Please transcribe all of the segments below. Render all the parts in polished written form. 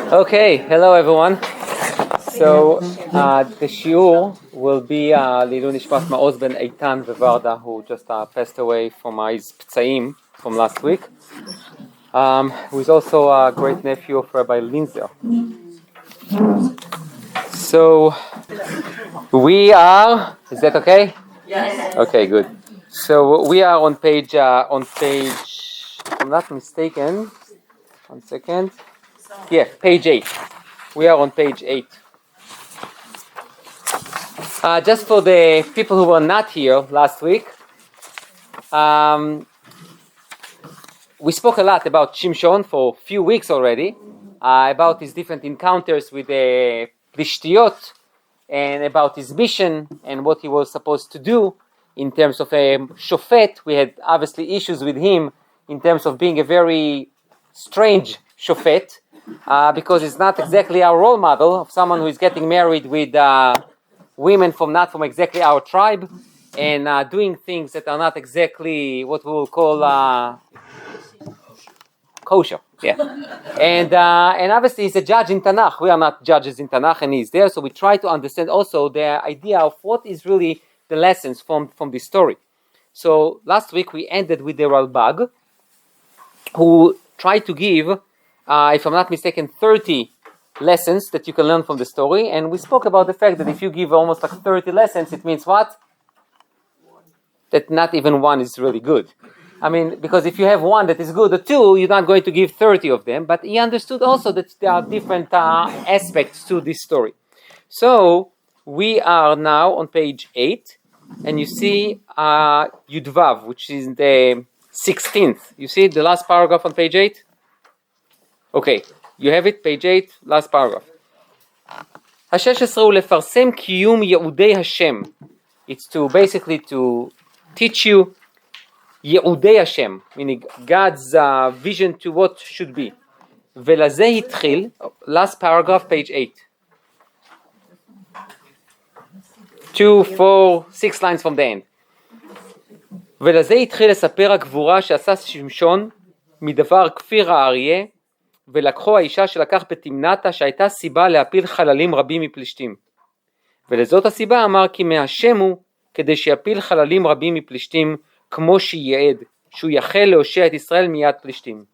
Okay, hello everyone. So the shiur will be Lilu Nishmat Maoz ben Eitan Vevarda, who just passed away from his ptsaim from last week. Who is also a great nephew of Rabbi Linzer. So we are. Is that okay? Yes. Okay, good. So we are on page. If I'm not mistaken. 1 second. Yeah, page 8. We are on page 8. Just for the people who were not here last week, we spoke a lot about Shimshon for a few weeks already, about his different encounters with the Plishtiot, and about his mission and what he was supposed to do in terms of a shofet. We had obviously issues with him in terms of being a very strange shofet, because it's not exactly our role model of someone who is getting married with women not from exactly our tribe, and doing things that are not exactly what we will call kosher. Yeah. And obviously he's a judge in Tanakh. We are not judges in Tanakh, and he's there. So we try to understand also the idea of what is really the lessons from this story. So last week we ended with the Rabbi, who tried to give, if I'm not mistaken, 30 lessons that you can learn from the story. And we spoke about the fact that if you give almost like 30 lessons, it means what? That not even one is really good. I mean, because if you have one that is good or two, you're not going to give 30 of them. But he understood also that there are different aspects to this story. So we are now on page 8, and you see Yudvav, which is the 16th. You see the last paragraph on page 8? Okay, you have it, page 8, last paragraph. ה-16 הוא לפרסם קיום יעודי השם. It's to basically to teach you יעודי השם, meaning God's vision to what should be. ולזה התחיל, last paragraph, page 8. 2, 4, 6 lines from the end. ולזה התחיל לספר הגבורה שעשה שמשון מדבר כפיר האריה, ולקחו האישה שלקח בתמנתה שהייתה סיבה להפיל חללים רבים מפלישתים. ולזאת הסיבה אמר כי מהשם הוא כדי שיפיל חללים רבים מפלישתים כמו שייעד, שהוא יחל להושיע את ישראל מיד פלישתים.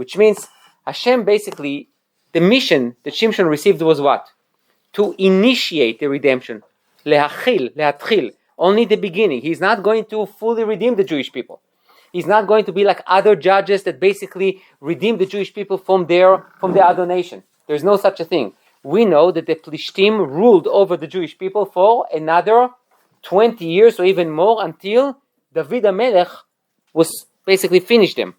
Which means Hashem basically, the mission that Shimshon received was what? To initiate the redemption. להתחיל, only the beginning. He's not going to fully redeem the Jewish people. He's not going to be like other judges that basically redeem the Jewish people from the other nation. There's no such a thing. We know that the Plishtim ruled over the Jewish people for another 20 years or even more until David HaMelech was basically finished them.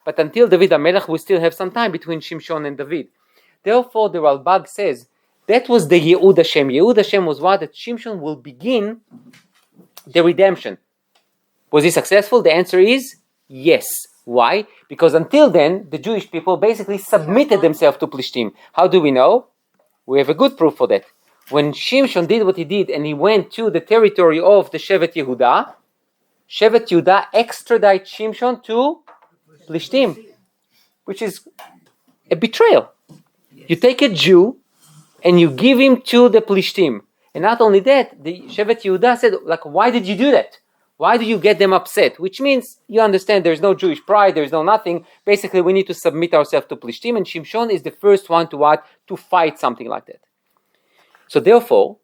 But until David HaMelech, we still have some time between Shimshon and David. Therefore, the Ralbag says, that was the Yehud Hashem. Yehud Hashem was what? That Shimshon will begin the redemption. Was he successful? The answer is yes. Why? Because until then, the Jewish people basically submitted themselves to Plishtim. How do we know? We have a good proof for that. When Shimshon did what he did and he went to the territory of the Shevet Yehuda, Shevet Yehuda extradited Shimshon to Plishtim, which is a betrayal. You take a Jew and you give him to the Plishtim. And not only that, the Shevet Yehuda said, like, why did you do that? Why do you get them upset? Which means, you understand, there's no Jewish pride, there's no nothing. Basically, we need to submit ourselves to Plishtim, and Shimshon is the first one to what? To fight something like that. So therefore,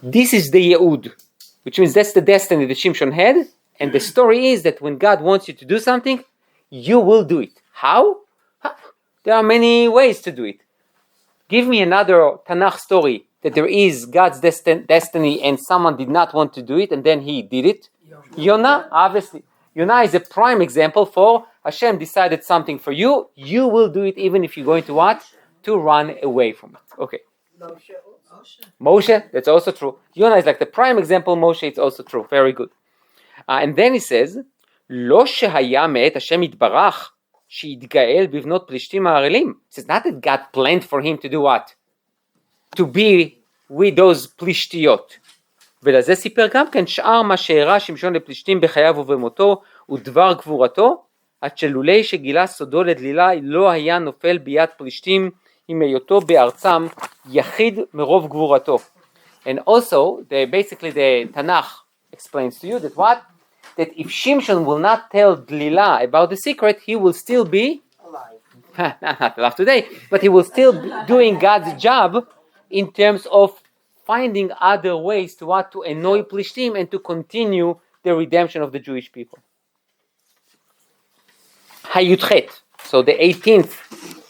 this is the Yehud, which means that's the destiny that Shimshon had, and the story is that when God wants you to do something, you will do it. How? There are many ways to do it. Give me another Tanakh story that there is God's destiny and someone did not want to do it and then he did it. Yonah, obviously. Yonah is a prime example for Hashem decided something for you. You will do it even if you're going to what? To run away from it. Okay. Moshe, that's also true. Yonah is like the prime example. Moshe, it's also true. Very good. And then he says, לא שהיה מאת השם יתברך שיתגאל בבנות פלישתים הערלים. It's not that God planned for him to do what? To be with those פלישתיות. ולזה סיפר גם כן שאר מה שהראה שמשון לפלישתים בחייו ובמותו ודבר גבורתו, עד שלולי שגילה סודו לדלילה לא היה נופל ביד פלישתים עם היותו בארצם יחיד מרוב גבורתו. And also, basically the Tanakh explains to you that what? That if Shimshon will not tell Delilah about the secret, he will still be alive. Not alive today, but he will still be doing God's job in terms of finding other ways to what? To annoy Plishtim and to continue the redemption of the Jewish people. Hayutchet. So the 18th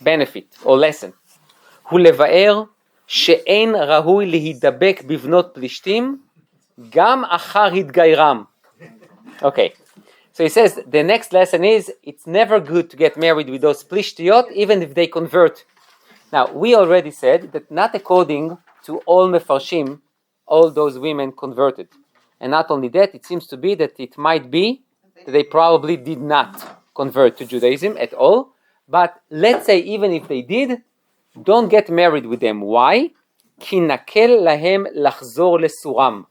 benefit or lesson. הוא לבאר שאין ראוי להידבק בבנות פלישתים גם אחר התגיירם. Okay, so he says the next lesson is it's never good to get married with those Plishtiyot even if they convert. Now we already said that not according to all Mefarshim all those women converted. And not only that, it seems to be that it might be that they probably did not convert to Judaism at all. But let's say even if they did, don't get married with them. Why? כי נקל להם לחזור לסורם.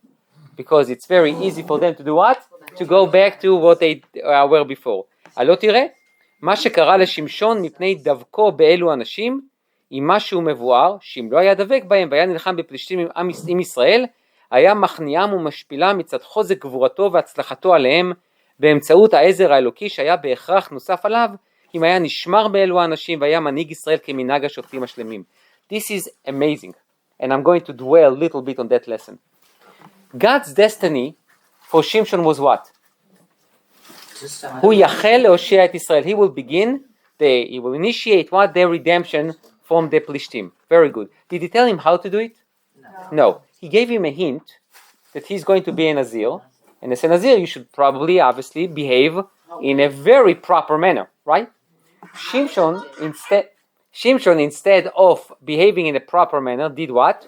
Because it's very easy for them to do what? To go back to what they were before. הלא תראה, מה שקרה לשמשון מפני דבקו באלו אנשים, עם משהו מבואר, שאם לא היה דבק בהם והיה נלחם בפלישתים עם ישראל, היה מכניעם ומשפילם מצד חוזק גבורתו והצלחתו עליהם, באמצעות העזר האלוקי שהיה בהכרח נוסף עליו, אם היה נשמר באלו האנשים והיה מנהיג ישראל כמנהג השופטים השלמים. This is amazing, and I'm going to dwell a little bit on that lesson. God's destiny for Shimshon was what? הוא יחל להושיע את ישראל. He will begin, he will initiate what? Their redemption from the Plishtim. Very good. Did he tell him how to do it? No. He gave him a hint that he's going to be a Nazir, and as a Nazir you should probably, obviously, behave in a very proper manner, right? Shimshon, instead of behaving in a proper manner, did what?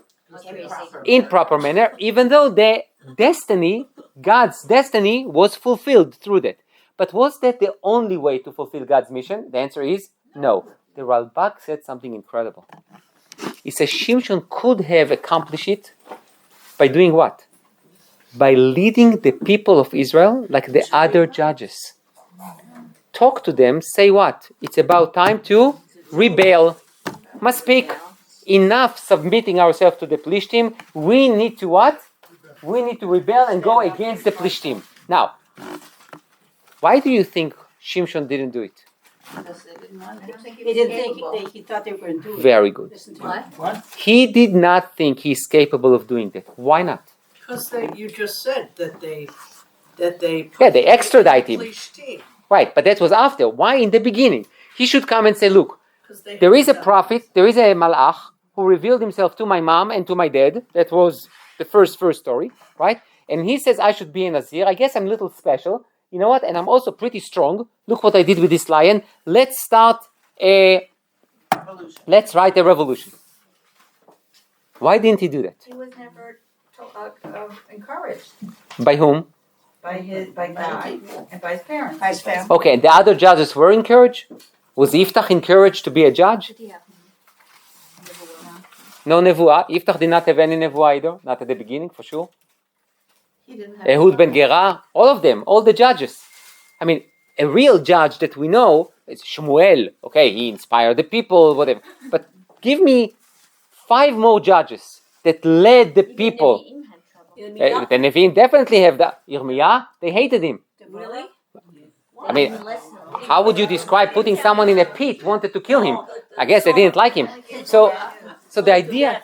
Improper manner, even though the destiny, God's destiny, was fulfilled through that. But was that the only way to fulfill God's mission? The answer is no. The Ralbag said something incredible. He says Shimshon could have accomplished it by doing what? By leading the people of Israel like the other judges. Talk to them, say what? It's about time to rebel. Must speak. Enough submitting ourselves to the Plishtim. We need to what? We need to rebel and go against the Plishtim. Now, why do you think Shimshon didn't do it? He didn't think he thought they were going to do it. Very good. What? He did not think he's capable of doing that. Why not? Because you just said that they they extradite him. Plishtim. Right, but that was after. Why in the beginning? He should come and say, look, there is a prophet, there is a malach who revealed himself to my mom and to my dad. That was the first story, right? And he says I should be a Nazir. I guess I'm a little special. You know what? And I'm also pretty strong. Look what I did with this lion. Let's write a revolution. Why didn't he do that? He was never encouraged. By whom? By God and by his parents. By his family. Okay, and the other judges were encouraged? Was Yiftach encouraged to be a judge? No nevuah. Yiftach did not have any nevuah either. Not at the beginning, for sure. He didn't have Ehud ben Gera, all of them, all the judges. I mean, a real judge that we know is Shmuel. Okay, he inspired the people, whatever. But give me 5 more judges that led the people. The Nevi'im definitely have that. Yirmiyah, they hated him. Really? I mean, how would you describe putting someone in a pit, wanted to kill him? I guess they didn't like him. So the idea,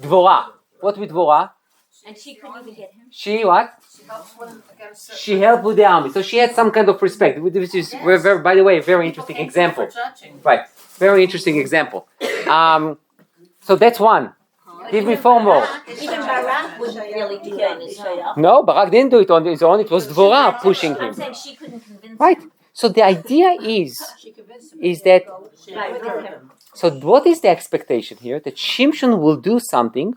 Dvorah. What with Dvorah? And she couldn't even get him. She what? She helped with the army. So she had some kind of respect. Which is, by the way, a very interesting example. Right. Very interesting example. So that's one. Give me 4 more. Even Barak wouldn't really do it on his own. No, Barak didn't do it on his own. It was Dvorah pushing I'm him. saying she couldn't convince Right. him. So the idea is that, so what is the expectation here? That Shimshon will do something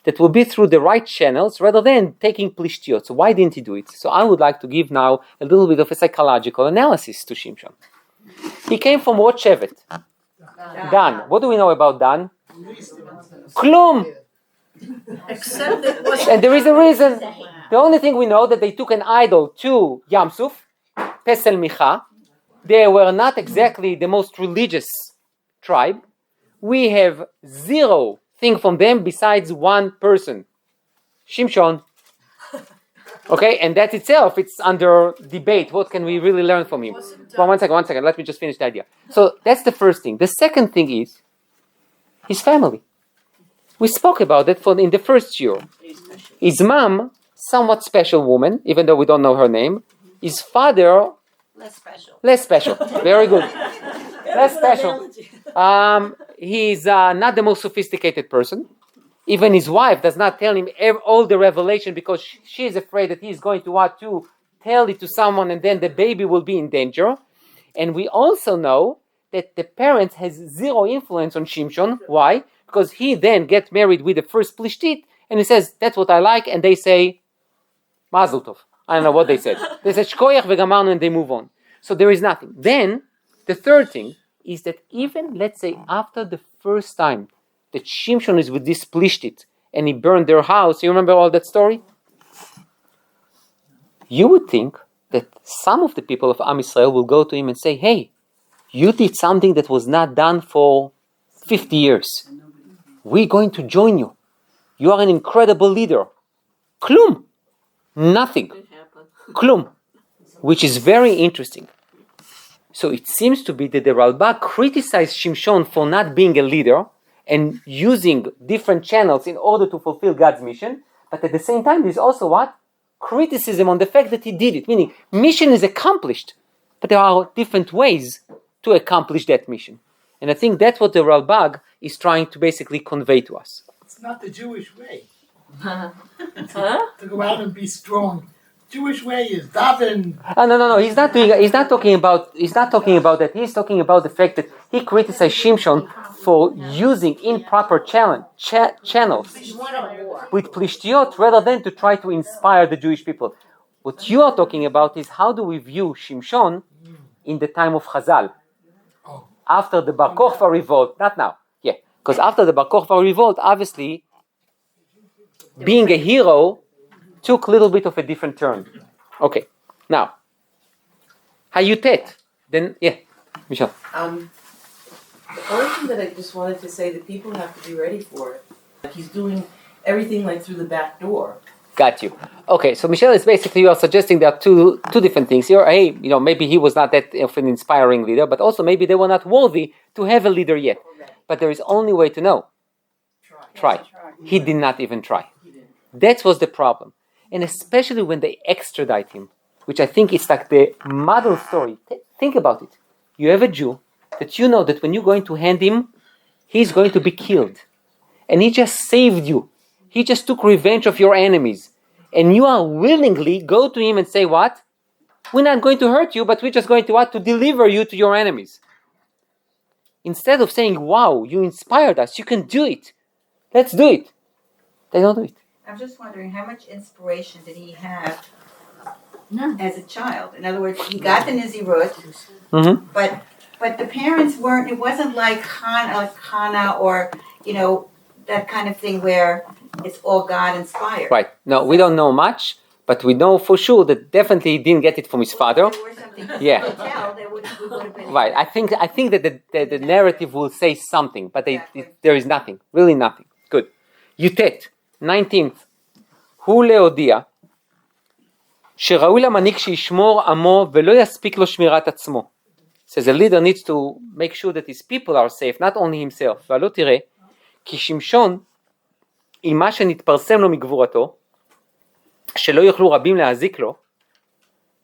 that will be through the right channels rather than taking Plishtiot. So why didn't he do it? So I would like to give now a little bit of a psychological analysis to Shimshon. He came from what Shevet? Dan. What do we know about Dan? Klum. Except it was And there is a reason. The only thing we know that they took an idol to Yamsuf, Pesel Micha. They were not exactly the most religious tribe. we have zero thing from them besides one person, Shimshon. Okay, and that itself, it's under debate. What can we really learn from him? Well, one second. Let me just finish the idea. So that's the first thing. The second thing is his family. We spoke about it in the first year. His mom, somewhat special woman, even though we don't know her name. His father, less special. Very good. Less special. He's not the most sophisticated person. Even his wife does not tell him all the revelation because she is afraid that he's going to want to tell it to someone and then the baby will be in danger. And we also know that the parents has zero influence on Shimshon. Why? Because he then gets married with the first Plishtit and he says, that's what I like. And they say, Mazel Tov. I don't know what they said. They said, Shkoyach vegamarnu, and they move on. So there is nothing. Then, the third thing is that even, let's say, after the first time that Shimshon is with this Plishtit and he burned their house, you remember all that story? You would think that some of the people of OUisrael will go to him and say, hey, you did something that was not done for 50 years. We're going to join you. You are an incredible leader. Klum. Nothing. Klum. Which is very interesting. So it seems to be that the Ralbag criticized Shimshon for not being a leader and using different channels in order to fulfill God's mission. But at the same time, there's also what? Criticism on the fact that he did it. Meaning, mission is accomplished. But there are different ways to accomplish that mission. And I think that's what the Ralbag is trying to basically convey to us. It's not the Jewish way. To go out and be strong. Jewish way is daven. No. He's not talking about that. He's talking about the fact that he criticized Shimshon for using improper channels with Plishtiot rather than to try to inspire the Jewish people. What you are talking about is how do we view Shimshon in the time of Chazal. After the Bar Kokhba revolt, not now. Yeah, because after the Bar Kokhba revolt, obviously, being a hero took a little bit of a different turn. Okay, now, Hayutet. Then, yeah, Michelle. The only thing that I just wanted to say that people have to be ready for it. Like he's doing everything like through the back door. Got you. Okay, so Michelle is basically, you are suggesting there are two different things here. Hey, maybe he was not that of an inspiring leader, but also maybe they were not worthy to have a leader yet. But there is only way to know. Try. He did not even try. That was the problem. And especially when they extradite him, which I think is like the model story. Think about it. You have a Jew that you know that when you're going to hand him, he's going to be killed. And he just saved you. He just took revenge of your enemies. And you are willingly go to him and say, what? We're not going to hurt you, but we're just going to what? To deliver you to your enemies. Instead of saying, wow, you inspired us, you can do it. Let's do it. They don't do it. I'm just wondering, how much inspiration did he have as a child? In other words, he got the Nizirut, but the parents weren't, it wasn't like Hana or, that kind of thing where it's all God inspired. Right. No, we don't know much, but we know for sure that definitely he didn't get it from his father. Yeah. Right. I think that the narrative will say something, but there is nothing. Really nothing. Good. Yutet, 19th. הוא להודיע שראוי למנהיג שישמור עמו ולא יספיק לו שמירת עצמו. Says a leader needs to make sure that his people are safe, not only himself. ועלו תראה, כי שמשון, עם מה שנתפרסם לו מגבורתו, שלא יוכלו רבים להזיק לו,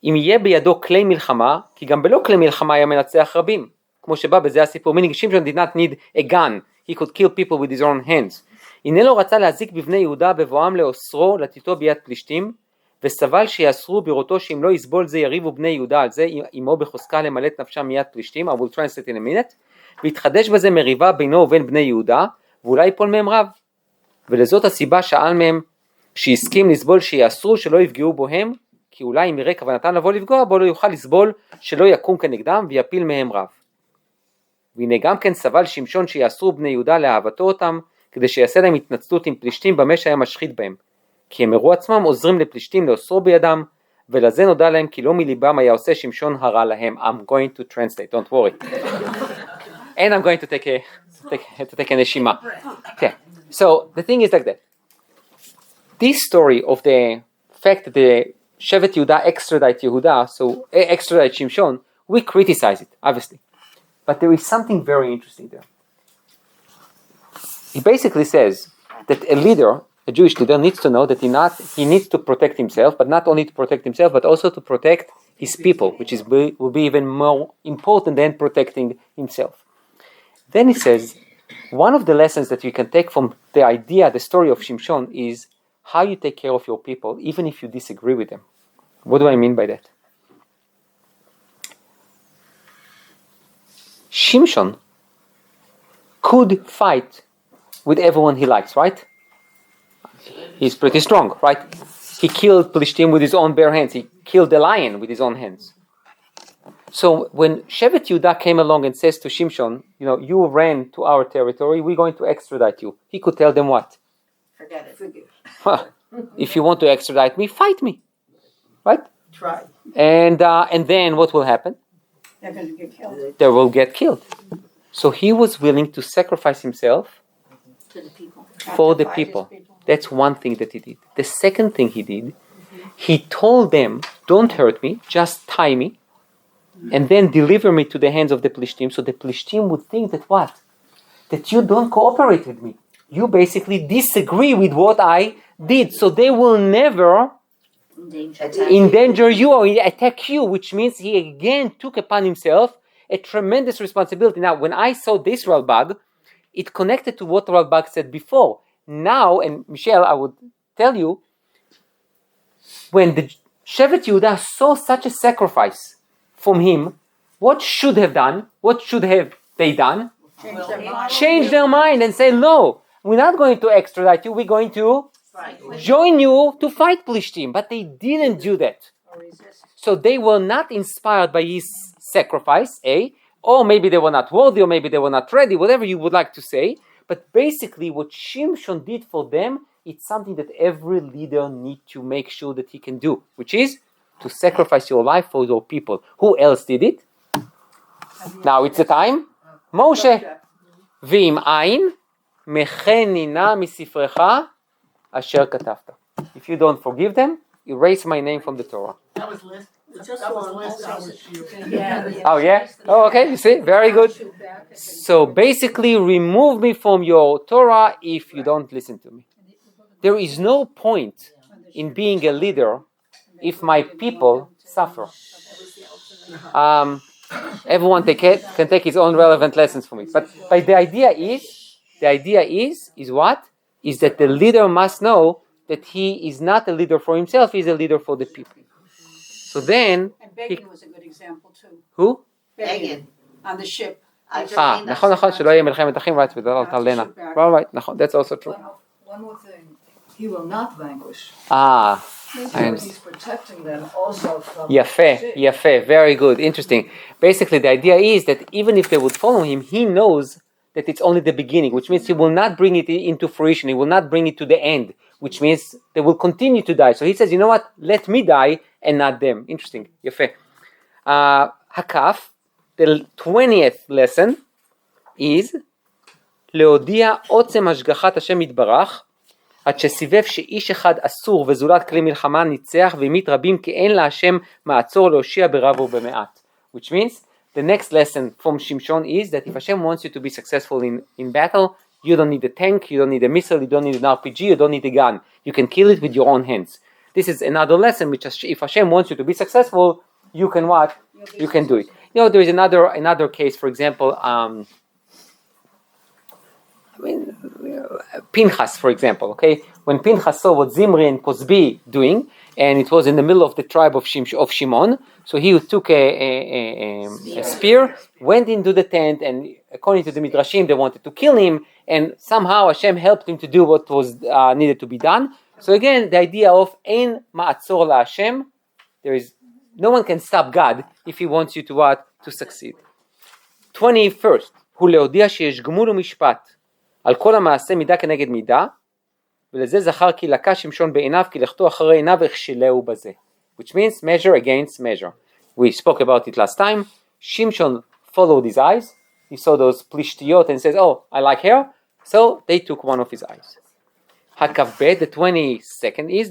אם יהיה בידו כלי מלחמה, כי גם בלא כלי מלחמה היה מנצח רבים. כמו שבא בזה הסיפור, meaning Shimshon did not need a gun. He could kill people with his own hands. הנה לא רצה להזיק בבני יהודה בבואם לאוסרו לתיתו ביד פלישתים, וסבל שיאסרו בראותו שאם לא יסבול זה יריבו בני יהודה על זה, עמו בחוזקה למלא את נפשם מיד פלישתים, I will translate in a minute, והתחדש בזה מריבה בינו ובין בני יהודה, ואולי יפול מהם רב. ולזאת הסיבה שאל מהם שהסכים לסבול שיאסרו שלא יפגעו בו הם, כי אולי אם יראה כוונתם לבוא לפגוע בו לא יוכל לסבול שלא יקום כנגדם ויפיל מהם רב. והנה גם כן סבל שמשון שיאסרו בני יהודה לאהבתו אותם, כדי שיעשה להם התנצלות עם פלישתים במה שהיה משחית בהם. כי הם הראו עצמם עוזרים לפלישתים לאוסרו בידם, ולזה נודע להם כי לא מליבם היה עושה שמשון הרע להם. I'm going to translate, don't worry. And I'm going to take a to take a neshima. Okay. So the thing is like that. This story of the fact that the Shevet Yehuda extradite Shimshon, we criticize it, obviously. But there is something very interesting there. He basically says that a leader, a Jewish leader, needs to know that he needs to protect himself, but not only to protect himself, but also to protect his people, which will be even more important than protecting himself. Then he says, one of the lessons that you can take from the story of Shimshon is how you take care of your people, even if you disagree with them. What do I mean by that? Shimshon could fight with everyone he likes, right? He's pretty strong, right? He killed Plishtim with his own bare hands. He killed the lion with his own hands. So when Shevet Yehuda came along and says to Shimshon, you ran to our territory, we're going to extradite you. He could tell them what? Forget it. Forgive. If you want to extradite me, fight me. Right? Try. And then what will happen? They're going to get killed. They will get killed. So he was willing to sacrifice himself To the people. for the people. That's one thing that he did. The second thing he did, he told them, don't hurt me, just tie me, and then deliver me to the hands of the Plishtim, so the Plishtim would think that what? That you don't cooperate with me. You basically disagree with what I did, so they will never endanger you or attack you, which means he again took upon himself a tremendous responsibility. Now, when I saw this Ralbag, it connected to what Ralbag said before. Now, and Michelle, I would tell you, when the Shevet Yehuda saw such a sacrifice from him, what should have they done? Change their mind and say, no, we're not going to extradite you, we're going to join you to fight Plishtim. But they didn't do that. So they were not inspired by his sacrifice, or maybe they were not worthy, or maybe they were not ready, whatever you would like to say. But basically what Shimshon did for them, it's something that every leader needs to make sure that he can do, which is to sacrifice your life for your people. Who else did it? Now it's the time. Moshe. V'im ayin mechenina misifrecha asher katafta. If you don't forgive them, erase my name from the Torah. That was list. That was list. That was you. Oh yeah? Oh, okay, you see? Very good. So basically, remove me from your Torah if you don't listen to me. There is no point in being a leader if my people suffer. Everyone can take his own relevant lessons from it. But the idea is what? Is that the leader must know that he is not a leader for himself, he's a leader for the people. So then... And Begin was a good example too. Who? Begin. On the ship. נכון, שלא יהיה מלחמת אחים, right, ודלל תלנה. Right, נכון, that's also true. One more thing, he will not vanquish. He's protecting them also from יפה, very good, interesting. Basically, the idea is that even if they would follow him, he knows that it's only the beginning, which means he will not bring it into fruition, he will not bring it to the end, which means they will continue to die. So he says, you know what, let me die and not them. Interesting, יפה. Hakaf, the 20th lesson is להודיע עוצם השגחת השם יתברך עד שסיבב שאיש אחד אסור וזולת כלי מלחמה ניצח והמית רבים כי אין להשם מעצור להושיע ברב ובמעט. Which means the next lesson from Shimshon is that if Hashem wants you to be successful in battle, you don't need a tank, you don't need a missile, you don't need an RPG, you don't need a gun. You can kill it with your own hands. This is another lesson which if Hashem wants you to be successful, you can what? You can do it. There is another case, for example, Pinchas, for example, okay? When Pinchas saw what Zimri and Cosbi doing, and it was in the middle of the tribe of Shimon, so he took a spear, went into the tent, and according to the Midrashim, they wanted to kill him, and somehow Hashem helped him to do what was needed to be done. So again, the idea of Ein Ma'atzor LaHashem, there is no one can stop God if He wants you to succeed. 21st, הוא להודיע שיש גמול ומשפט על כל המעשה מידה כנגד מידה, ולזה זכר כי לקה שמשון בעיניו, כי לכתו אחרי עיניו הכשילהו בזה. Which means measure against measure. We spoke about it last time. Shimshon followed his eyes. he saw those plishtiyot and says, oh, I like her. So they took one of his eyes. הכ"ב, the 22nd is,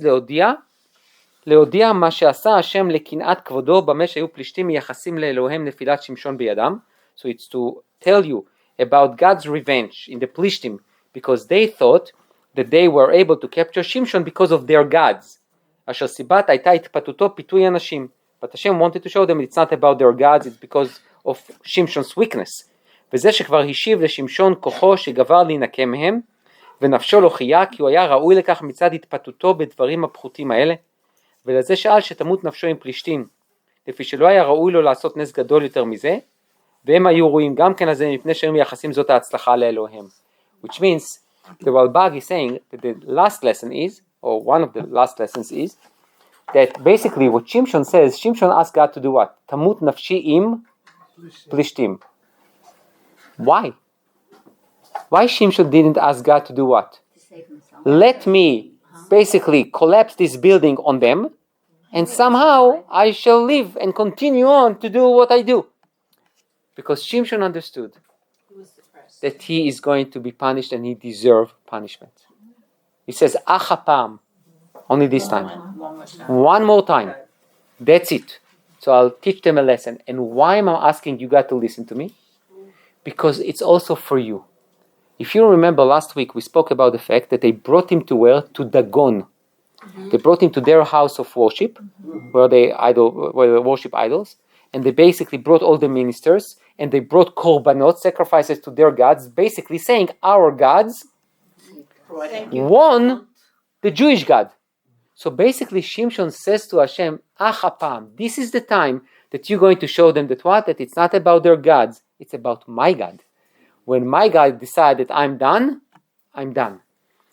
להודיע מה שעשה השם לקנאת כבודו במה שהיו פלישתים מייחסים לאלוהים נפילת שמשון בידם. So it's to tell you about God's revenge in the Plishtim, because they thought that they were able to capture Shimshon because of their gods. אשר סיבת הייתה התפתותו פיתוי אנשים. But Hashem wanted to show them it's not about their gods, it's because of Shimshon's weakness. וזה שכבר השיב לשמשון כוחו שגבר להינקם מהם, ונפשו לא חיה, כי הוא היה ראוי לכך מצד התפתותו בדברים הפחותים האלה. ולזה שאל שתמות נפשו עם פלישתים, לפי שלא היה ראוי לו לעשות נס גדול יותר מזה, והם היו רואים גם כן לזה מפני שהם מייחסים זאת ההצלחה לאלוהים. Which means, the Ralbag is saying that the last lesson is, or one of the last lessons is, that basically what Shimshon says, Shimshon asked God to do what? Tamut nafshi im plishtim. Why? Why Shimshon didn't ask God to do what? Let me basically collapse this building on them, and somehow I shall live and continue on to do what I do. Because Shimshon understood that he is going to be punished and he deserves punishment. He says, Achapam, only this time. One more time. That's it. So I'll teach them a lesson. And why am I asking you God to listen to me? Because it's also for you. If you remember last week, we spoke about the fact that they brought him to where? To Dagon. They brought him to their house of worship, where they worship idols. And they basically brought all the ministers, and they brought korbanot, sacrifices to their gods, basically saying, our gods won the Jewish God. So basically, Shimshon says to Hashem, Achapam, this is the time that you're going to show them that what? That it's not about their gods, it's about my God. When my God decides that I'm done, I'm done.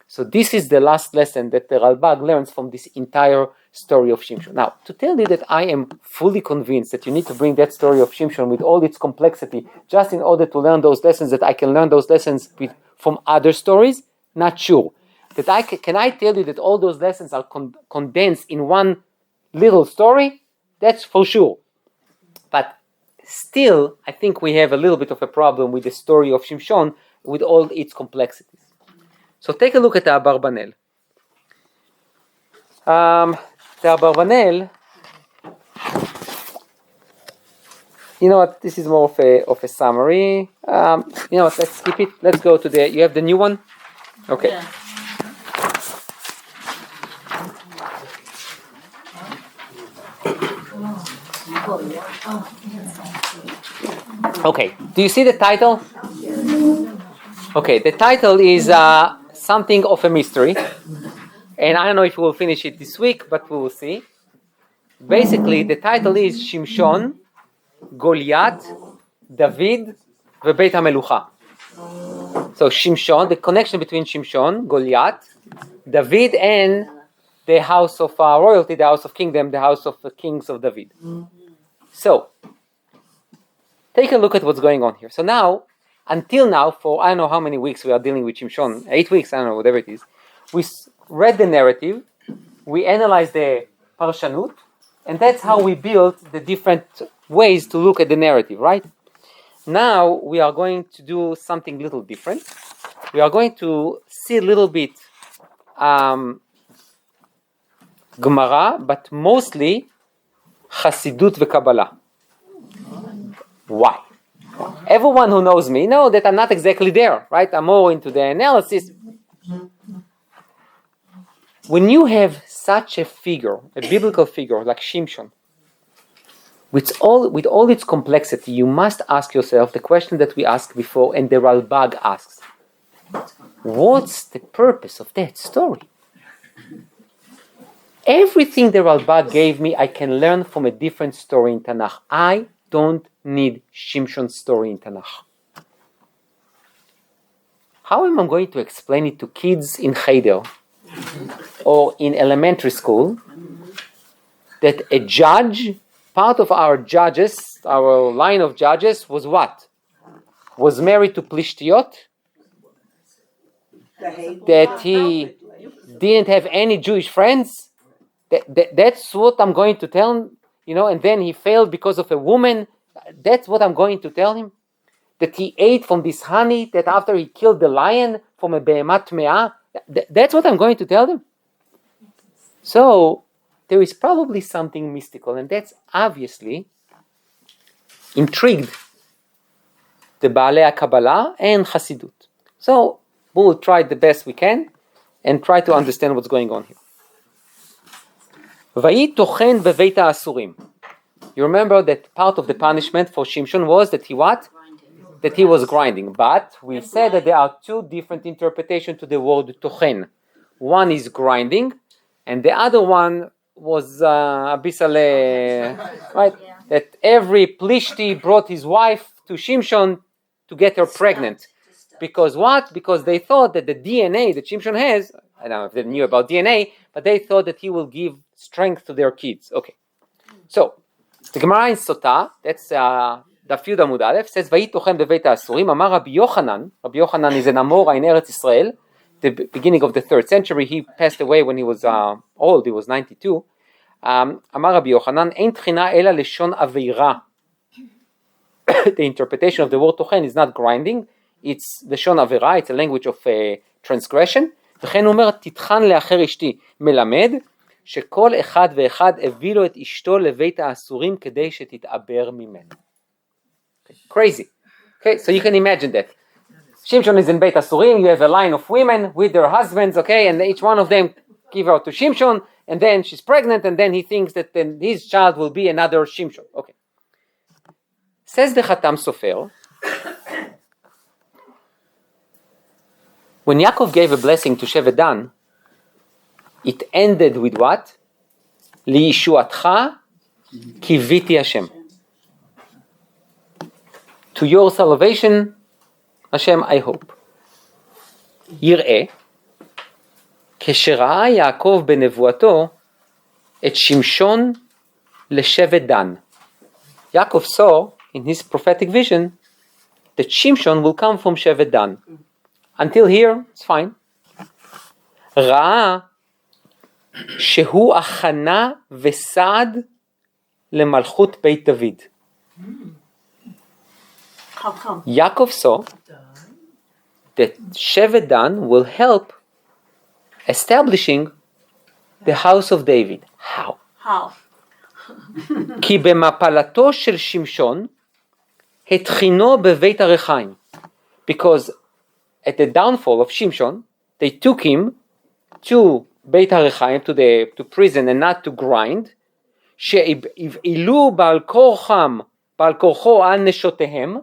So this is the last lesson that the Ralbag learns from this entire story of Shimshon. Now, to tell you that I am fully convinced that you need to bring that story of Shimshon with all its complexity, just in order to learn those lessons, that I can learn those lessons from other stories, not sure. That can I tell you that all those lessons are condensed in one little story? That's for sure. But still, I think we have a little bit of a problem with the story of Shimshon with all its complexities. So take a look at the Abarbanel. The Abarbanel, you know what, this is more of a summary. You know what, let's skip it. Let's go to you have the new one? Okay. Yeah. Okay, do you see the title? Okay, the title is something of a mystery, and I don't know if we will finish it this week, but we will see. Basically, the title is Shimshon, Goliath, David, Beit HaMelucha. So Shimshon, the connection between Shimshon, Goliath, David, and the house of royalty, the house of kingdom, the house of the kings of David. So, take a look at what's going on here. So now, until now, for I don't know how many weeks we are dealing with Shimshon, 8 weeks, I don't know, whatever it is, we read the narrative, we analyzed the parshanut, and that's how we built the different ways to look at the narrative, right? Now, we are going to do something a little different. We are going to see a little bit Gemara, but mostly Chassidut v'Kabbalah. Why? Everyone who knows me knows that I'm not exactly there, right? I'm more into the analysis. When you have such a figure, a biblical figure like Shimshon, with all its complexity, you must ask yourself the question that we asked before, and the Ralbag asks: what's the purpose of that story? Everything the Ralbag gave me, I can learn from a different story in Tanakh. I don't need Shimshon's story in Tanakh. How am I going to explain it to kids in Cheder or in elementary school that a judge, part of our judges, our line of judges was what? Was married to Plishtiyot? That he didn't have any Jewish friends? That's what I'm going to tell him, and then he failed because of a woman. That's what I'm going to tell him. that he ate from this honey, that after he killed the lion from a behemat me'ah? That's what I'm going to tell them. So there is probably something mystical, and that's obviously intrigued the Baalei Kabbalah and Hasidut. So we will try the best we can and try to understand what's going on here. Vayi tochen beveit ha'asurim. You remember that part of the punishment for Shimshon was that he what? That he was grinding. But we said that there are two different interpretations to the word tochen. One is grinding, and the other one was abisale, right? That every Plishti brought his wife to Shimshon to get her pregnant. Because what? Because they thought that the DNA that Shimshon has, I don't know if they knew about DNA, but they thought that he will give strength to their kids. Okay. So, the Gemara in Sotah, that's Daf Yud Amud Aleph, says, Vayi tochem beveit ha'asurim, Amar Rabbi Yochanan. Rabbi Yochanan is an Amora in Eretz Israel, the beginning of the 3rd century. He passed away when he was old, he was 92. Amar Rabbi Yochanan, Ein tchina ela leshon aveira. The interpretation of the word tochen is not grinding, it's leshon aveira, it's a language of transgression. וכן הוא אומר, תטחן לאחר אשתי, מלמד שכל אחד ואחד הביא לו את אשתו לבית האסורים כדי שתתעבר ממנו. Crazy. Okay, so you can imagine that. Shimshon is in Beit Asurim, you have a line of women with their husbands, okay, and each one of them give her to Shimshon, and then she's pregnant, and then he thinks that then his child will be another Shimshon. Okay. Says the Khatam Sofer, when Yaakov gave a blessing to Shevet Dan, it ended with what? Li'ishuatcha kiviti Hashem. To your salvation, Hashem, I hope. יראה, כשראה יעקב בנבואתו את שמשון לשבט דן. Yaakov saw in his prophetic vision that Shimshon will come from Shevet Dan. Until here, it's fine. ראה שהוא הכנה וסעד למלכות בית דוד. How come? Yaakov saw that Shevet Dan will help establishing the house of David. How? How? כי במפלתו של שמשון התחינו בבית הרחיים. Because at the downfall of Shimshon, they took him to Beit HaRechaim, to prison and not to grind. שהבעילו בעל כורחו על נשותיהם,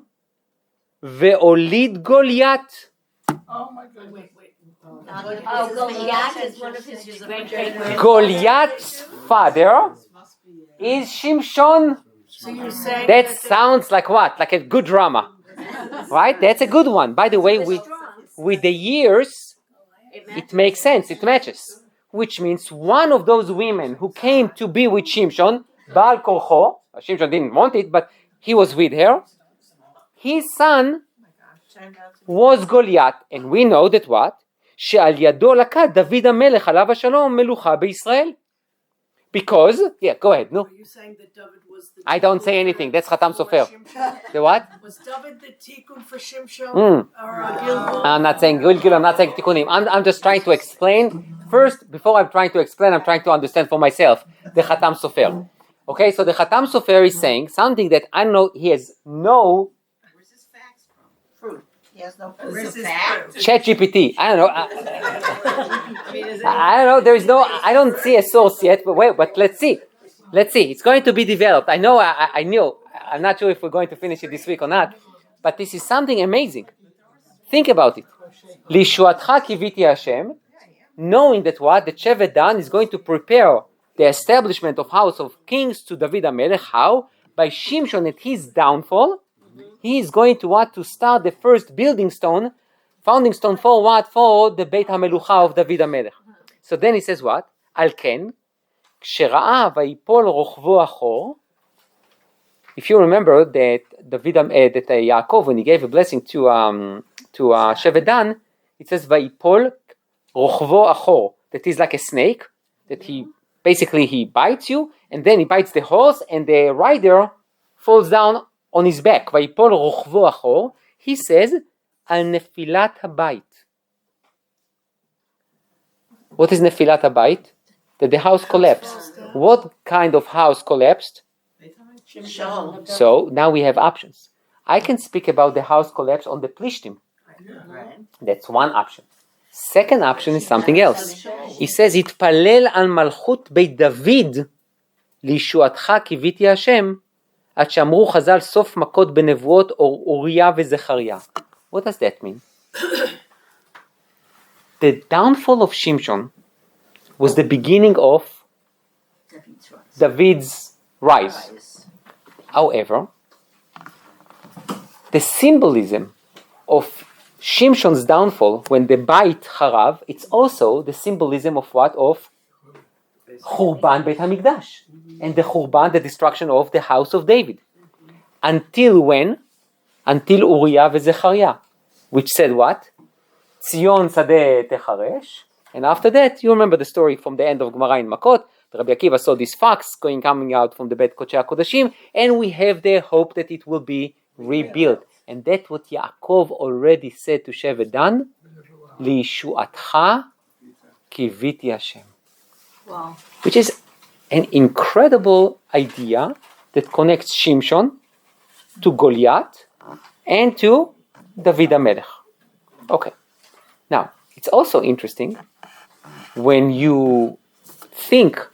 והוליד גוליית. Oh my goodness. Oh, Goliath is one of his great Goliath's father is Shimshon. So you're saying That sounds like what? Like a good drama. Right? That's a good one. By the way, with the years, it makes sense. It matches. Which means one of those women who came to be with Shimshon, Baal Korcho, Shimshon didn't want it, but he was with her. His son was Goliath. And we know that what? שעל ידו לקח דוד המלך עליו השלום מלוכה בישראל. Because, go ahead, no. Are you saying that David was the I don't say anything, that's Khatam Sofer. The what? Was David the tikkun for Shimshon or Gilgal? I'm not saying Gilgul, I'm not saying Tikkunim. I'm just trying to explain. First, before I'm trying to explain, I'm trying to understand for myself the Khatam Sofer. Okay, so the Khatam Sofer is saying something that I know he has no... Where's his facts from? Fruit. He has no proof. Where's his facts? ChatGPT. I don't know. I don't know. There is no. I don't see a source yet. But let's see. Let's see. It's going to be developed. I know. I knew. I'm not sure if we're going to finish it this week or not. But this is something amazing. Think about it. Lishuatcha kiviti Hashem, knowing that what the Shevet Dan is going to prepare the establishment of house of kings to David HaMelech. How? By Shimshon at his downfall. He is going to what? To start the first founding stone for what? For the Beit HaMelucha of David HaMelech. So then he says what? Al ken, kשראה ויפול רוכבו אחור. If you remember that Yaakov, when he gave a blessing to Shevet Dan, it says ויפול רוכבו אחור. That is like a snake, that he bites you, and then he bites the horse, and the rider falls down on his back. ויפול רוכבו אחור. He says, על נפילת הבית. What is נפילת הבית? That the house collapsed. What kind of house collapsed? Shimshon. So now we have options. I can speak about the house collapse on the Plishtim. That's one option. Second option is something else. He says, התפלל על מלכות בית דוד, לישועתך קיוויתי השם, עד שאמרו חז"ל סוף מכות בנבואות אוריה וזכריה. What does that mean? The downfall of Shimshon was the beginning of David's rise. However, the symbolism of Shimshon's downfall, when the Beit Harav, it's also the symbolism of what? Of Churban Beit HaMikdash. And the Churban, the destruction of the house of David. Until when? Until Uriah veZechariah, which said what? Tzion Sadeh Techaresh. And after that, you remember the story from the end of Gemara in Makot. Rabbi Akiva saw this fox coming out from the Beit Kodshei HaKodashim, and we have the hope that it will be rebuilt. And that's what Yaakov already said to Shevet Dan, Liishuatcha kiviti Hashem. Wow. Which is an incredible idea that connects Shimshon to Goliath and to David HaMelech. Okay. Now, it's also interesting when you think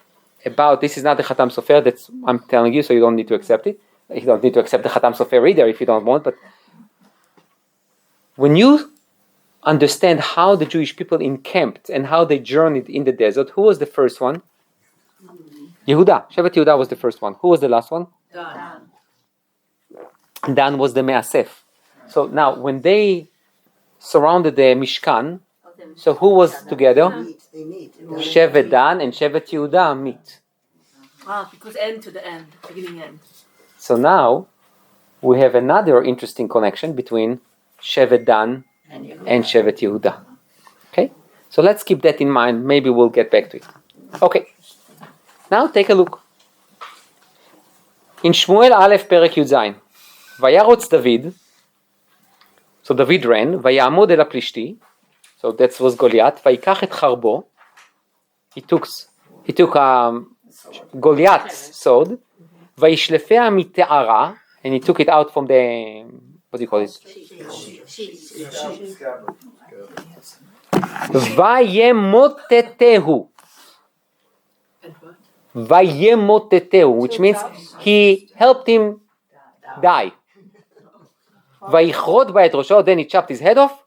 about, this is not the Khatam Sofer, that's I'm telling you, so you don't need to accept it. You don't need to accept the Khatam Sofer either if you don't want, but when you understand how the Jewish people encamped and how they journeyed in the desert, who was the first one? Yehuda. Shevet Yehuda was the first one. Who was the last one? Dan. Dan was the Me'asef. So now, when they surrounded the Mishkan, so who was together? They meet. Shevet Dan and Shevet Yehuda meet. Because end to the end, beginning end. So now, we have another interesting connection between Shevet Dan and Shevet Yehuda. Okay? So let's keep that in mind. Maybe we'll get back to it. Okay. Now take a look. In Shmuel Aleph Perek Yud Vayarots David. So David ran. Vayamod el Plishti. So that was Goliath. Vayikach et charbo. He took Goliath's sword. Vayishlefea mite'ara. And he took it out from the, what do you call it? Vayemotetehu. Vayemotetehu, which means he helped him die. Vayichrot ba et rosho, then he chopped his head off.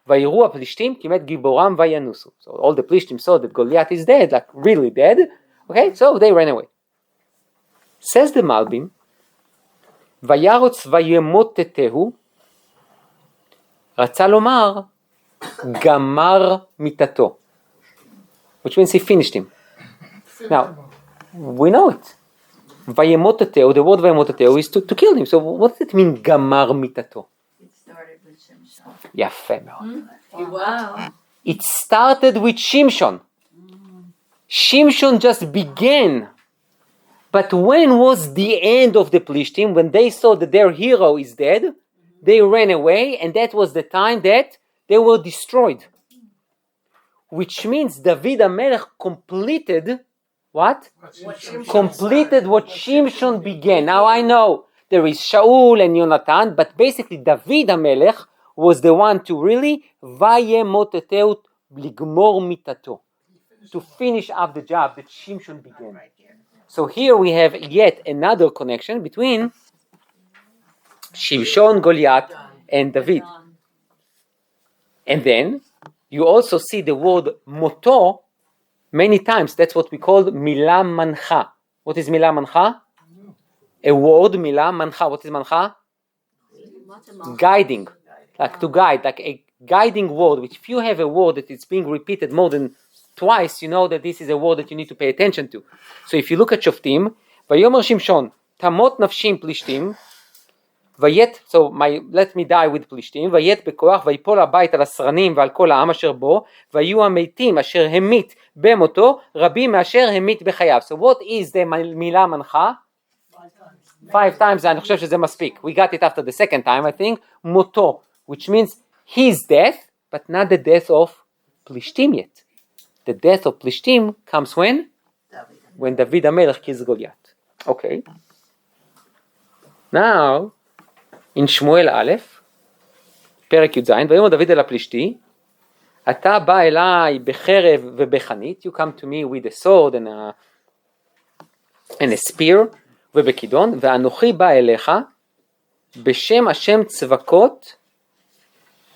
Vayiru ha-plishtim kimet giboram vayanusu. So all the plishtim saw that Goliath is dead, like really dead. Okay, so they ran away. Says the Malbim, Vayarots vayemotetehu, רצה לומר, גמר מיתתו. Which means he finished him. Now, we know it. Vayemoteteu, the word vayemoteteu is to kill him. So what does it mean, gamar mitato? It started with Shimshon. Yafé מאוד. Wow. It started with Shimshon. Shimshon just began. But when was the end of the Plishtim? When they saw that their hero is dead, they ran away, and that was the time that they were destroyed. Which means David HaMelech completed what? Completed what Shimshon began. Now I know there is Shaul and Yonatan, but basically David HaMelech was the one to really vayemoteteut ligmor mitato, to finish up the job that Shimshon began. So here we have yet another connection between Shimshon, Goliath, and David. And then you also see the word moto many times. That's what we call milah mancha. What is milah mancha? A word, milah mancha. What is mancha? Guiding. Like to guide, like a guiding word, which if you have a word that is being repeated more than twice, you know that this is a word that you need to pay attention to. So if you look at Shoftim, Vayomer Shimshon, Tamot nafshim plishtim, Vayet, so let me die with Plishtim, Vayet bekoach, Vayipol habayit al asranim ועל כל העם אשר בו, והיו המתים אשר המית במותו, רבים מאשר המית בחייו. So what is the מילה מנחה? 5 times, אני חושב שזה מספיק. We got it after the second time, I think. מותו, which means his death, but not the death of פלישתים yet. The death of פלישתים comes when? When David HaMelech kills Goliath. Okay. Now, in שמואל א', פרק י"ז, ויאמר דוד אל הפלישתי, אתה בא אליי בחרב ובחנית, you come to me with a sword and a spear ובכידון, ואנוכי בא אליך בשם השם צבקות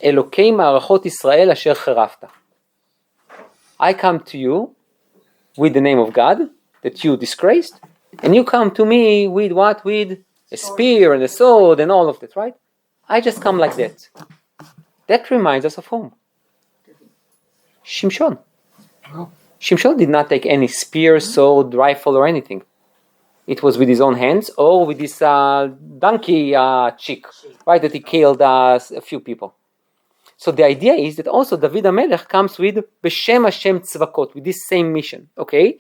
אלוקי מערכות ישראל אשר חרפת. I come to you with the name of God that you disgraced, and you come to me with what? With a spear and a sword and all of that, right? I just come like that. That reminds us of whom? Shimshon. Shimshon did not take any spear, sword, rifle or anything. It was with his own hands or with this donkey chick, right, that he killed a few people. So the idea is that also David HaMelech comes with B'Shem Hashem Tzvakot, with this same mission, okay?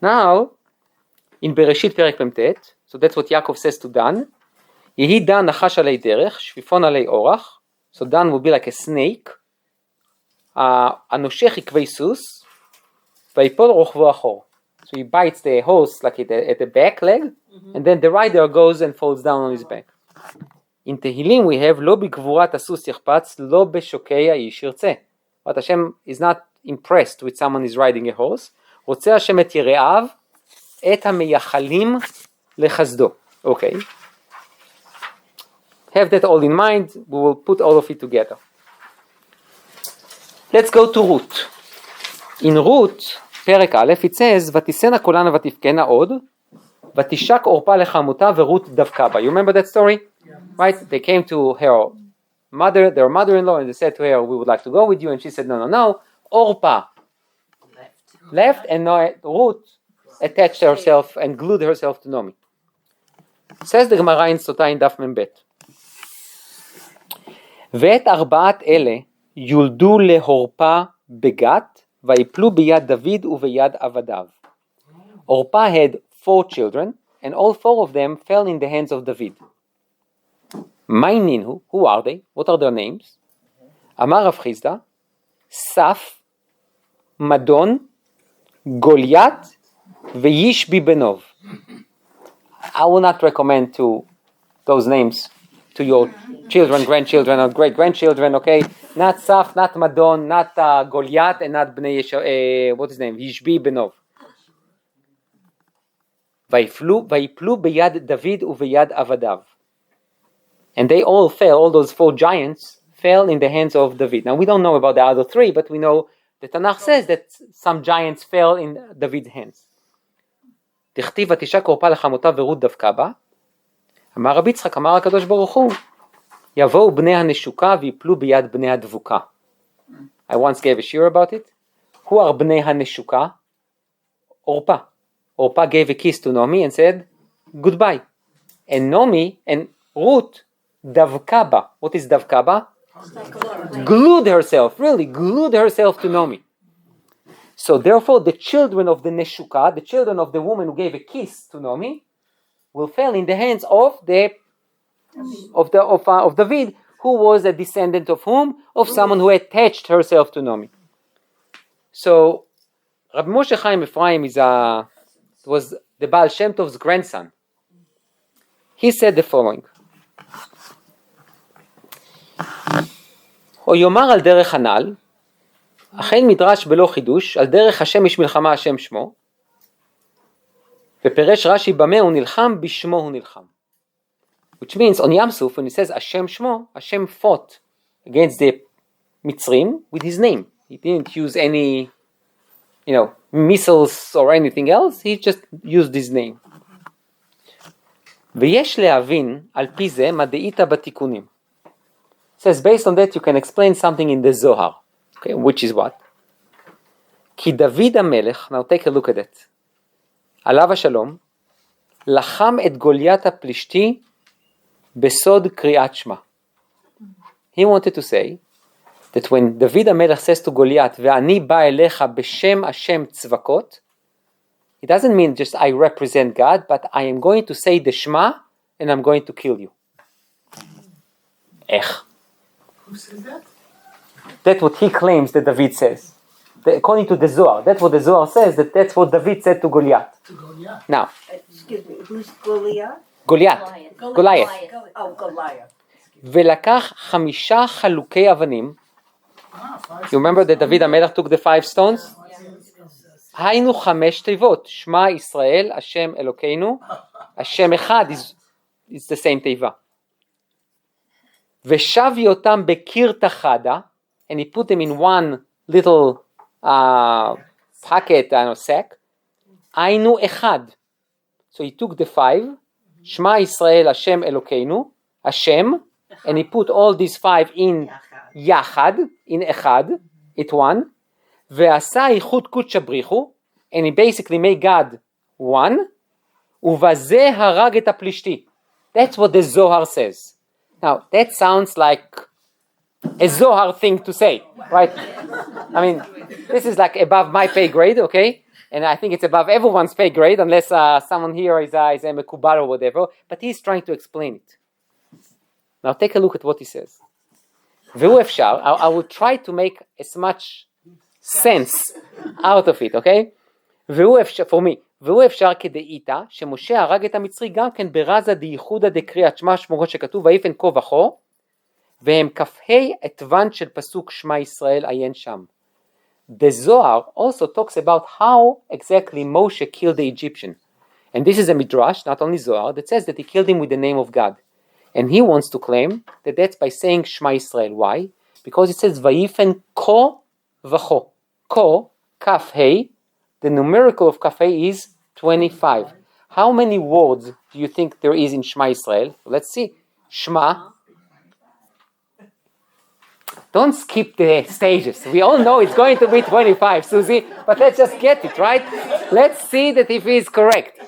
Now, in Bereshit Perek Memtet, so that's what Yaakov says to Dan, Yehi Dan Nachash Alei Derech, Shvifon Alei Orach, so Dan will be like a snake, Anoshech Ikvei Sus, Vayipol Rochvo Achor. So he bites the horse like at the back leg, and then the rider goes and falls down on his back. In Tehillim we have לא בגבורת הסוס יחפץ, לא בשוקי האיש ירצה. But Hashem is not impressed with someone who's riding a horse. רוצה השם את יראיו, את המייחלים לחסדו. Okay. Have that all in mind. We will put all of it together. Let's go to Ruth. In Ruth, פרק א', it says, ותישאנה קולנה ותבכנה עוד, ותשק עורפה לחמותה ורות דבקה בה. You remember that story? Right? They came to her mother, their mother-in-law, and they said to her, we would like to go with you. And she said, no. Orpa left, and Ruth attached herself and glued herself to Nomi. Says the Gemara in Sotah in Daf Membet. ואת ארבעת אלה יולדו להורפה בגת, ויפלו ביד דוד וביד עבדיו. Orpa had 4 children, and all 4 of them fell in the hands of David. Maininhu, who are they? What are their names? Amar Rav Chizda, Saf, Madon, Goliath, Veyishbi Benov. I will not recommend those names to your children, grandchildren, or great-grandchildren, okay? Not Saf, not Madon, not Goliath, and not Bnei Yesha, what's his name? Yishbi Benov. ויפלו ביד דוד וביד עבדיו. And they all fell, all those 4 giants fell in the hands of David. Now we don't know about the other 3, but we know the Tanakh says that some giants fell in David's hands. דכתיב ותשק עורפה לחמותה ורות דבקה בה. אמר רבי יצחק, אמר הקדוש ברוך הוא, יבואו בני הנשוקה ויפלו ביד בני הדבוקה. I once gave a shir about it. Who are בני הנשוקה? עורפה. Orpa gave a kiss to Nomi and said, goodbye. And Nomi and Ruth, Davkaba. What is Davkaba? Glued herself to Nomi. So therefore the children of the Neshuka, the children of the woman who gave a kiss to Nomi, will fall in the hands of David, who was a descendant of whom? Of someone who attached herself to Nomi. So Rabbi Moshe Chaim Ephraim was the Baal Shem Tov's grandson. He said the following. או יאמר על דרך הנ"ל, אכן מדרש בלא חידוש, על דרך השם יש מלחמה השם שמו, ופרש רש"י במה הוא נלחם, בשמו הוא נלחם. Which means on Yam Suf, when he says Hashem Shmo, Hashem fought against the Mitzrim with his name. He didn't use any missiles or anything else, he just used his name. ויש להבין על פי זה מה דאית בתיקונים. Says based on that you can explain something in the Zohar, okay, which is what? כי דוד המלך, now take a look at it, עליו השלום, לחם את גוליית הפלישתי בסוד קריאת שמע. He wanted to say that when David HaMelech says to Goliath, ואני בא אליך בשם השם צבקות, it doesn't mean just I represent God, but I am going to say the Shema and I'm going to kill you. Ech. Who says that? That's what he claims that David says. According to the Zohar, that's what the Zohar says, that's what David said to Goliath. To Goliath. Now, Excuse me, who's Goliath? Goliath. Oh, Goliath. ולקח 5 חלוקי אבנים. You remember that David המלך took the 5 stones? היינו 5 תיבות. שמע ישראל, השם אלוקינו. השם אחד is the same תיבה. ושבי אותם בקיר תחדה, and he put them in one little packet, sack. היינו אחד. So he took the 5, שמע ישראל, השם אלוקינו, השם, and he put all these 5 in יחד, in אחד, it one, ועשה איחוד קודש בריחו, and he basically made God one, ובזה הרג את הפלישתי. That's what the Zohar says. Now, that sounds like a Zohar thing to say, right? I mean, this is like above my pay grade, okay? And I think it's above everyone's pay grade, unless someone here is a mekubal or whatever, but he's trying to explain it. Now take a look at what he says. והוא אפשר, I will try to make as much sense out of it, okay? והוא אפשר, for me, והוא אפשר כדאיתא, שמשה הרג את המצרי גם כן ברזה דייחודא דקריאת שמע שמו שכתוב, ויפן כה וכה, והם כ"ה עטוון של פסוק שמע ישראל עיין שם. The Zohar also talks about how exactly Moshe killed the Egyptian. And this is a midrash, not only Zohar, that says that he killed him with the name of God. And he wants to claim that that's by saying Shema Israel. Why? Because it says Vayifen ko v'cho. Ko, kaf hey, the numerical of kaf hey is 25. How many words do you think there is in Shema Israel? Let's see. Shema. Don't skip the stages. We all know it's going to be 25, Susie, but let's just get it, right? Let's see that if he's correct.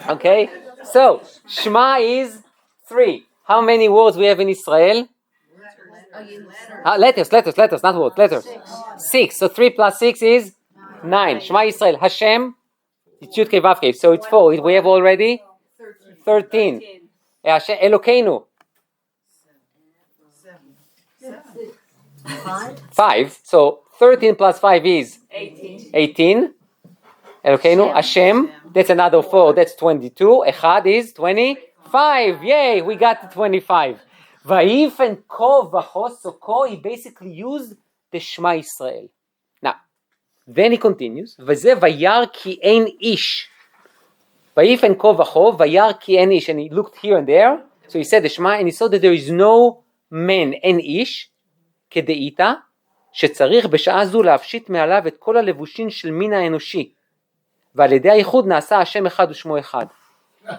Okay? So, Shema is 3. How many words we have in Israel? Letters, not words, letters. 6. So 3 plus 6 is 9. Shema Israel. Hashem, it's Yud Kei Vav Kei. So it's 4. We have already 13. Hashem, Elokeinu. 5. So 13 plus 5 is 18. Elokeinu. Hashem, that's another 4. That's 22. Echad is 25. Yay, we got the 25. Vayifen ko v'cho. So ko, he basically used the Shema Israel. Now, then he continues. V'zeh vayar ki ein ish. Vayifen ko v'cho, vayar ki ein ish. And he looked here and there. So he said the Shema, and he saw that there is no man, אין איש, כדאיתא, שצריך בשעה זו להפשיט מעליו את כל הלבושים של מין האנושי, ועל ידי הייחוד נעשה השם אחד ושמו אחד.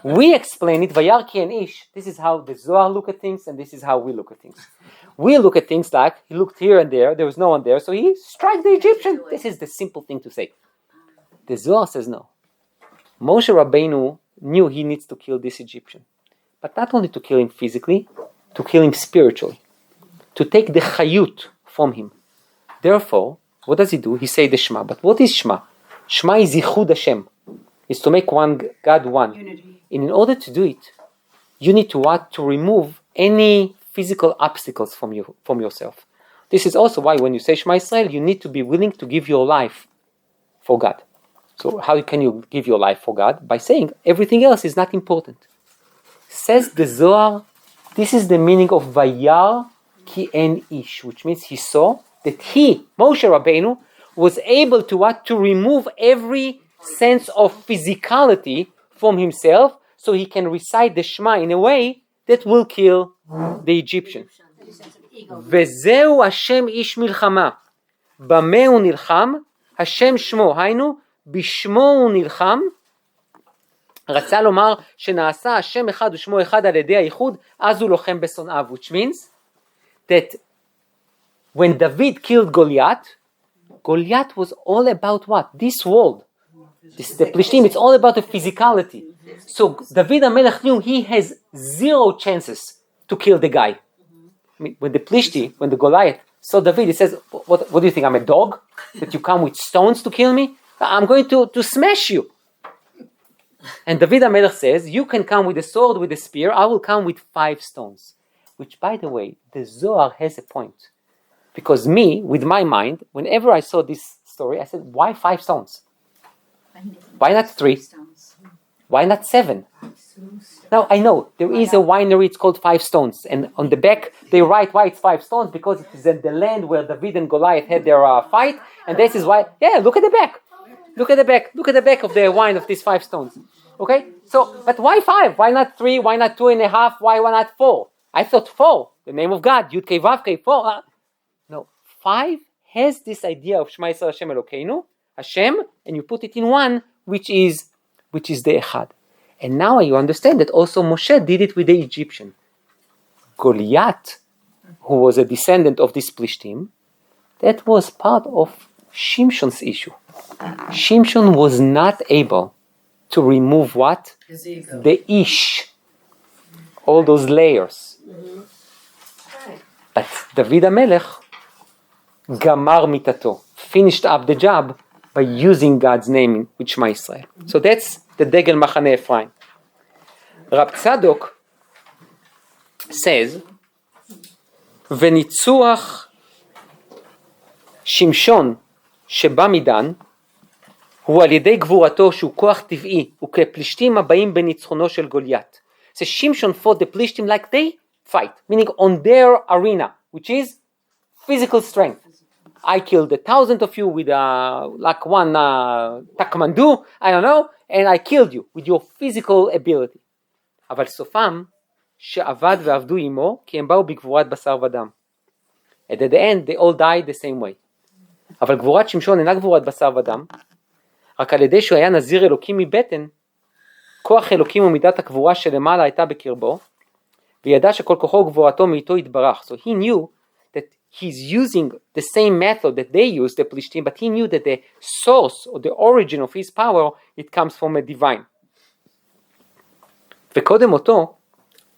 We explain it, וירא כי אין איש. This is how the Zohar look at things, and this is how we look at things. We look at things like, he looked here and there was no one there, so he struck the Egyptian. This is the simple thing to say. The Zohar says no. Moshe Rabbeinu knew he needs to kill this Egyptian. But not only to kill him physically, to kill him spiritually, to take the chayut from him. Therefore, what does he do? He say the Shema. But what is Shema? Shema is Yichud Hashem. It's to make one God one. Unity. And in order to do it, you need to what? To remove any physical obstacles from yourself. This is also why when you say Shema Israel, you need to be willing to give your life for God. So how can you give your life for God? By saying everything else is not important. Says the Zohar, this is the meaning of Vayar ki en ish, which means he saw that he, Moshe Rabbeinu, was able to what? To remove every sense of physicality from himself, so he can recite the Shema in a way that will kill the Egyptian. Vezeu Hashem ish milchama. Bameh hu nilcham? Hashem shmo. היינו, בשמו הוא נלחם. רצה לומר שנעשה השם אחד ושמו אחד על ידי הייחוד, אז הוא לוחם בשונאיו, which means that when David killed Goliath, Goliath was all about what? This world. The Plishtim, it's all about the physicality. So David HaMelech knew he has 0 chances to kill the guy. I mean, when the Goliath saw David, he says, what do you think, I'm a dog? That you come with stones to kill me? I'm going to smash you. And David HaMelech says, you can come with a sword, with a spear, I will come with 5 stones. Which, by the way, the Zohar has a point. Because me, with my mind, whenever I saw this story, I said, why 5 stones? Why not 3? Why not 7? Now, I know, there is a winery, it's called 5 Stones. And on the back, they write why it's 5 stones, because it is in the land where David and Goliath had their fight. And this is why, look at the back. Look at the back. Look at the back of the wine of these 5 stones. Okay? So, but why 5? Why not 3? Why not 2.5? Why not 4? I thought 4. The name of God. Yud Kei Vav Kei 4. No. 5 has this idea of Shema Yisrael Hashem Elokeinu, Hashem, and you put it in 1, which is the Echad. And now you understand that also Moshe did it with the Egyptian. Goliath, who was a descendant of this Plishtim, that was part of Shimshon's issue. Shimshon was not able to remove what? His ego. The ish. All those layers. But David HaMelech, Gamar Mitato, finished up the job by using God's name with Shema Yisrael. So that's the Degel Machane Ephraim. Rab Tzadok says, וניצוח שמשון שבא מדן הוא על ידי גבורתו שהוא כוח טבעי וכפלישתים הבאים בניצחונו של גוליית. So Shimshon fought the Plishtim like they fight, meaning on their arena, which is physical strength. I killed 1,000 of you with like one takmandu, I don't know, and I killed you with your physical ability. אבל סופם שעבד ועבדו עמו כי הם באו בגבורת בשר ודם. And at the end they all died the same way. אבל גבורת שמשון אינה גבורת בשר ודם, רק על ידי שהוא היה נזיר אלוקים מבטן, כוח אלוקים ומידת הגבורה שלמעלה הייתה בקרבו, וידע שכל כוחו וגבורתו מאיתו יתברך. So he knew that he's using the same method that they used, the Plishtim, but he knew that the source or the origin of his power, it comes from a divine. וקודם אותו,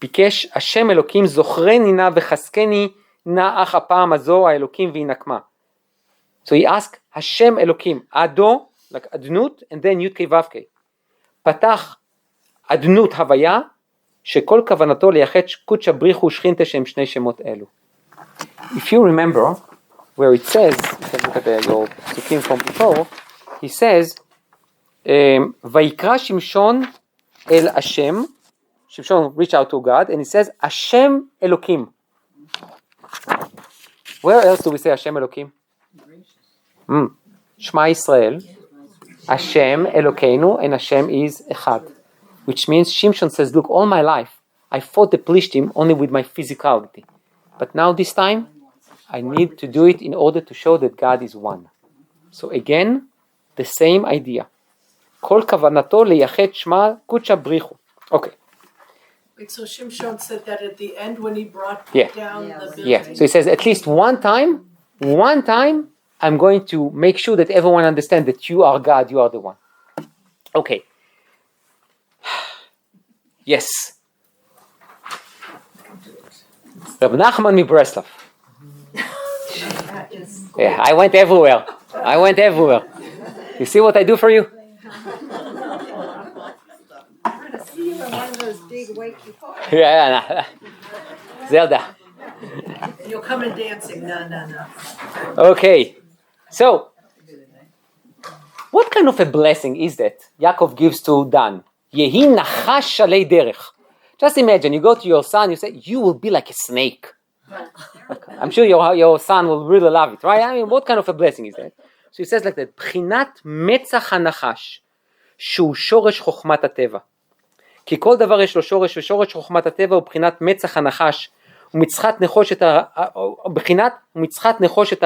ביקש השם אלוקים זוכרני נא וחזקני נא אך הפעם הזו האלוקים וינקמה. So he asked, השם אלוקים, אדו, like אדנות, and then י' כ' ו' כ'. פתח אדנות הוויה, שכל כוונתו לייחד קודש הבריחו ושכינתה שהם שני שמות אלו. If you remember, where it says, you can look at your psukim from before, he says, ויקרא שמשון אל השם, Shimshon reached out to God, and he says, Hashem Elokim. Where else do we say Hashem Elokim? Shema Yisrael, Hashem Elokeinu, and Hashem is Echad. Which means Shimshon says, look, all my life, I fought the Plishtim only with my physicality. But now this time, I need to do it in order to show that God is one. So again, the same idea. Kol kavanato leyachet shma kucha brichu. Okay. Wait, so Shimshon said that at the end when he brought down the building? Yeah, so he says at least one time, I'm going to make sure that everyone understands that you are God, you are the one. Okay. Yes. Rabbi Nachman Mibreslav. Yeah, I went everywhere. You see what I do for you? Yeah, Zelda. You'll come in dancing. No. Okay, so what kind of a blessing is that Yaakov gives to Dan? Yehi nachash shalei derech. Just imagine, you go to your son, you say, you will be like a snake. I'm sure your son will really love it, right? I mean, what kind of a blessing is that? So he says like that, בחינת מצח הנחש, שהוא שורש חוכמת הטבע. כי כל דבר יש לו שורש, ושורש חוכמת הטבע הוא בחינת מצח הנחש, ומצחת נחושת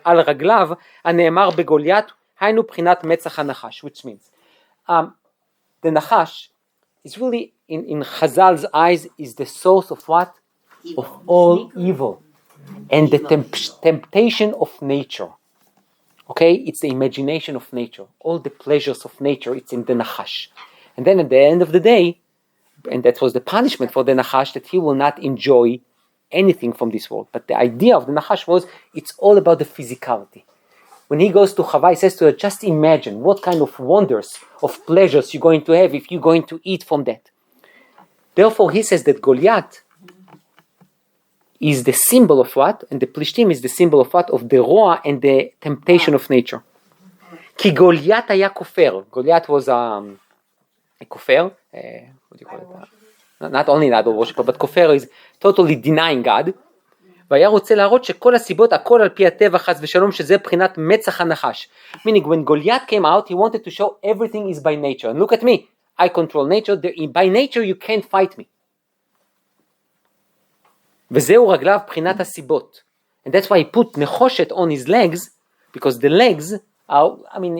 על רגליו, הנאמר בגוליית, היינו בחינת מצח הנחש, which means, the nachash is really, in Chazal's eyes, is the source of what? Evil. Of all evil. And the temptation of nature. Okay? It's the imagination of nature. All the pleasures of nature, it's in the nachash. And then at the end of the day, and that was the punishment for the nachash, that he will not enjoy anything from this world. But the idea of the nachash was, it's all about the physicality. when he goes to Chava, he says to her, just imagine what kind of wonders, of pleasures you're going to have if you're going to eat from that. Therefore, he says that Goliath is the symbol of what? And the Plishtim is the symbol of what? Of the roa and the temptation of nature. Ki Goliath haya kofer. Goliath was a kofer. What do you call it? Not only an idol worshiper, but kofer is totally denying God. והיה רוצה להראות שכל הסיבות, הכל על פי הטבע חס ושלום, שזה בחינת מצח הנחש. Meaning, when Goliath came out, he wanted to show everything is by nature. And look at me, I control nature, by nature you can't fight me. וזהו רגליו בחינת הסיבות. And that's why he put נחושת on his legs, because the legs are, I mean,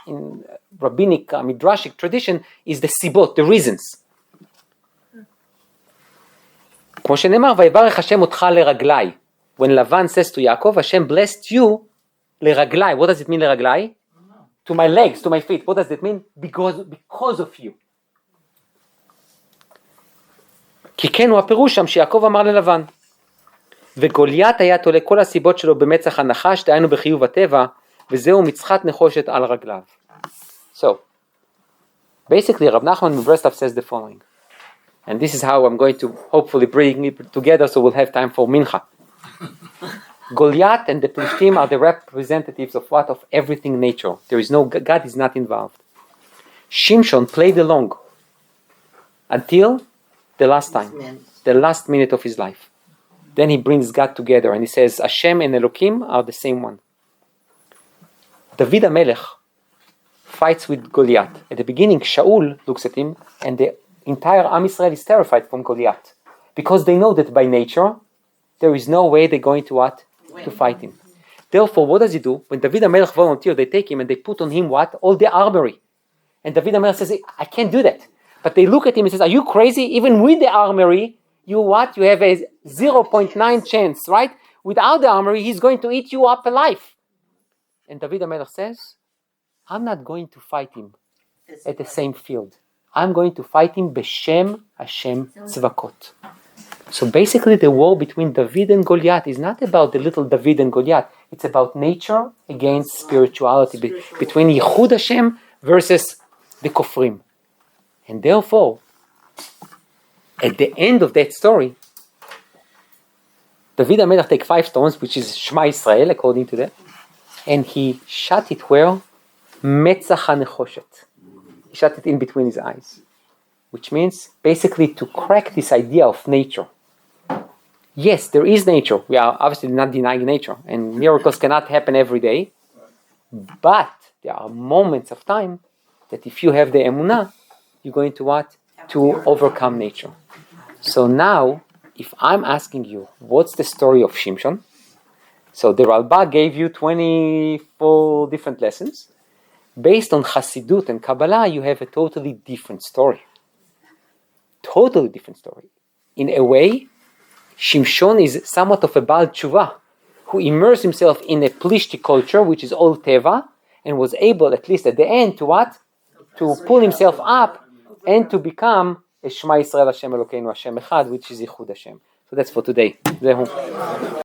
in rabbinic, midrashic tradition, is the סיבות, the reasons. כמו שנאמר, ויברך השם אותך לרגלי. When Lavan says to Yaakov, Hashem blessed you לרגלי. What does it mean לרגלי? To my legs, to my feet. What does it mean? Because of you. כי כן הוא הפירוש שם שיעקב אמר ללבן. וגוליית היה תולה כל הסיבות שלו במצח הנחש, דהיינו בחיוב הטבע, וזהו מצחת נחושת על רגליו. So, basically, Rab Nachman Breslov says the following. And this is how I'm going to hopefully bring it together so we'll have time for mincha. Goliath and the Plishtim are the representatives of what? Of everything nature. There is no, God is not involved. Shimshon played along until the last time, the last minute of his life. Then he brings God together and he says, Hashem and Elokim are the same one. David HaMelech fights with Goliath. At the beginning, Shaul looks at him and the entire Am Yisrael is terrified from Goliath because they know that by nature there is no way they're going to what? To fight him. Therefore, what does he do? When David HaMelech volunteered, they take him and they put on him what? All the armory. And David HaMelech says, I can't do that. But they look at him and says, are you crazy? Even with the armory, you what? You have a 0.9 chance, right? Without the armory, he's going to eat you up alive. And David HaMelech says, I'm not going to fight him at the same field. I'm going to fight him Beshem Hashem Tzvakot. So basically the war between David and Goliath is not about the little David and Goliath. It's about nature against spirituality, between Yichud Hashem versus the Kofrim. And therefore, at the end of that story, David HaMelech take 5 stones, which is Shema Yisrael, according to that, and he shot it where? Metzach HaNechoshet. He shot it in between his eyes, which means basically to crack this idea of nature. Yes, there is nature. We are obviously not denying nature, and miracles cannot happen every day. But there are moments of time that if you have the emunah, you're going to what? To overcome nature. So now, if I'm asking you, what's the story of Shimshon? So the Rabbi gave you 24 different lessons. Based on Hasidut and Kabbalah, you have a totally different story. Totally different story. In a way, Shimshon is somewhat of a Baal Tshuva, who immersed himself in a Plishti culture, which is all Teva, and was able, at least at the end, to what? To pull himself up and to become a Shema Yisrael Hashem Elokeinu Hashem Echad, which is Yichud Hashem. So that's for today.